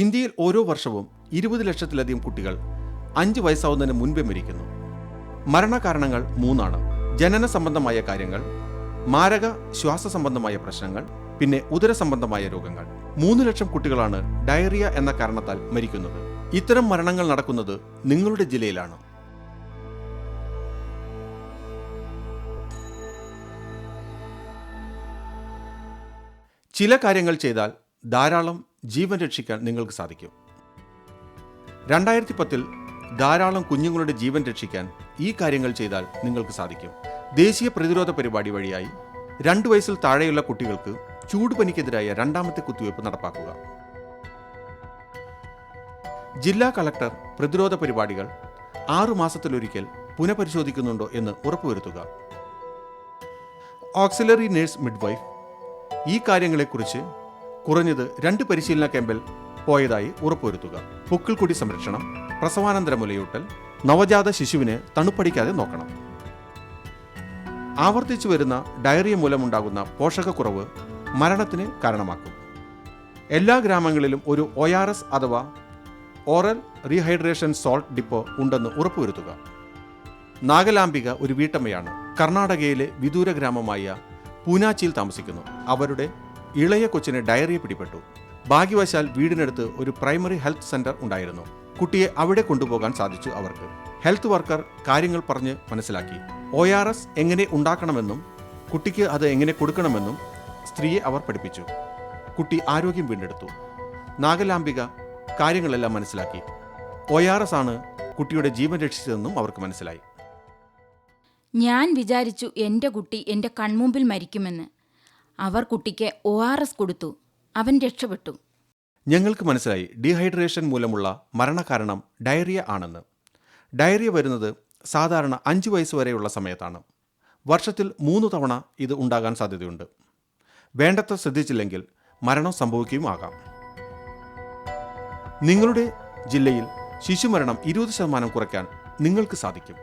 ഇന്ത്യയിൽ ഓരോ വർഷവും 20 ലക്ഷത്തിലധികം കുട്ടികൾ 5 വയസ്സാവുന്നതിന് മുൻപേ മരിക്കുന്നു. മരണകാരണങ്ങൾ 3 ജനന സംബന്ധമായ കാര്യങ്ങൾ, മാരക ശ്വാസ സംബന്ധമായ പ്രശ്നങ്ങൾ, പിന്നെ ഉദര സംബന്ധമായ രോഗങ്ങൾ. 3 ലക്ഷം കുട്ടികളാണ് ഡയറിയ എന്ന കാരണത്താൽ മരിക്കുന്നത്. ഇത്തരം മരണങ്ങൾ നടക്കുന്നത് നിങ്ങളുടെ ജില്ലയിലാണ്. ചില കാര്യങ്ങൾ ചെയ്താൽ ധാരാളം ജീവൻ രക്ഷിക്കാൻ നിങ്ങൾക്ക് സാധിക്കും. 2010-ൽ ധാരാളം കുഞ്ഞുങ്ങളുടെ ജീവൻ രക്ഷിക്കാൻ ഈ കാര്യങ്ങൾ ചെയ്താൽ നിങ്ങൾക്ക് സാധിക്കും. ദേശീയ പ്രതിരോധ പരിപാടി വഴിയായി 2 വയസ്സിൽ താഴെയുള്ള കുട്ടികൾക്ക് ചൂടുപനിക്കെതിരായ 2ാമത്തെ കുത്തിവയ്പ് നടപ്പാക്കുക. ജില്ലാ കളക്ടർ പ്രതിരോധ പരിപാടികൾ 6 മാസത്തിലൊരിക്കൽ പുനഃപരിശോധിക്കുന്നുണ്ടോ എന്ന് ഉറപ്പുവരുത്തുക. ഓക്സിലറി നഴ്സ് മിഡ്വൈഫ് ഈ കാര്യങ്ങളെക്കുറിച്ച് കുറഞ്ഞത് 2 പരിശീലന ക്യാമ്പിൽ പോയതായി ഉറപ്പുവരുത്തുക. പൊക്കിൾക്കൊടി സംരക്ഷണം, പ്രസവാനന്തര മുലയൂട്ടൽ, നവജാത ശിശുവിന് തണുപ്പടിക്കാതെ നോക്കണം. ആവർത്തിച്ചു വരുന്ന ഡയറിയ മൂലമുണ്ടാകുന്ന പോഷകക്കുറവ് മരണത്തിന് കാരണമാക്കും. എല്ലാ ഗ്രാമങ്ങളിലും ഒരു ORS അഥവാ ഓറൽ റീഹൈഡ്രേഷൻ സോൾട്ട് ഡിപ്പോ ഉണ്ടെന്ന് ഉറപ്പുവരുത്തുക. നാഗലാംബിക ഒരു വീട്ടമ്മയാണ്. കർണാടകയിലെ വിദൂര ഗ്രാമമായ പൂനാച്ചിയിൽ താമസിക്കുന്നു. അവരുടെ ഇളയ കൊച്ചിന് ഡയറിയ പിടിപെട്ടു. ഭാഗ്യവശാൽ വീടിനടുത്ത് ഒരു പ്രൈമറി ഹെൽത്ത് സെന്റർ ഉണ്ടായിരുന്നു. കുട്ടിയെ അവിടെ കൊണ്ടുപോകാൻ സാധിച്ചു അവർക്ക്. ഹെൽത്ത് വർക്കർ കാര്യങ്ങൾ പറഞ്ഞ് മനസ്സിലാക്കി. ORS എങ്ങനെ ഉണ്ടാക്കണമെന്നും കുട്ടിക്ക് അത് എങ്ങനെ കൊടുക്കണമെന്നും സ്ത്രീയെ അവർ പഠിപ്പിച്ചു. കുട്ടി ആരോഗ്യം വീണ്ടെടുത്തു. നാഗലാംബിക കാര്യങ്ങളെല്ലാം മനസ്സിലാക്കി. ORS ആണ് കുട്ടിയുടെ ജീവൻ രക്ഷിച്ചതെന്നും അവർക്ക് മനസ്സിലായി. ഞാൻ വിചാരിച്ചു എൻ്റെ കുട്ടി എൻ്റെ കൺമുമ്പിൽ മരിക്കുമെന്ന്. അവർ കുട്ടിക്ക് ORS കൊടുത്തു. അവൻ രക്ഷപ്പെട്ടു. ഞങ്ങൾക്ക് മനസ്സിലായി ഡീഹൈഡ്രേഷൻ മൂലമുള്ള മരണകാരണം ഡയറിയ ആണെന്ന്. ഡയറിയ വരുന്നത് സാധാരണ 5 വയസ്സ് വരെയുള്ള സമയത്താണ്. വർഷത്തിൽ 3 തവണ ഇത് ഉണ്ടാകാൻ സാധ്യതയുണ്ട്. വേണ്ടത്ര ശ്രദ്ധിച്ചില്ലെങ്കിൽ മരണം സംഭവിക്കുകയും ആകാം. നിങ്ങളുടെ ജില്ലയിൽ ശിശുമരണം 20% കുറയ്ക്കാൻ നിങ്ങൾക്ക് സാധിക്കും.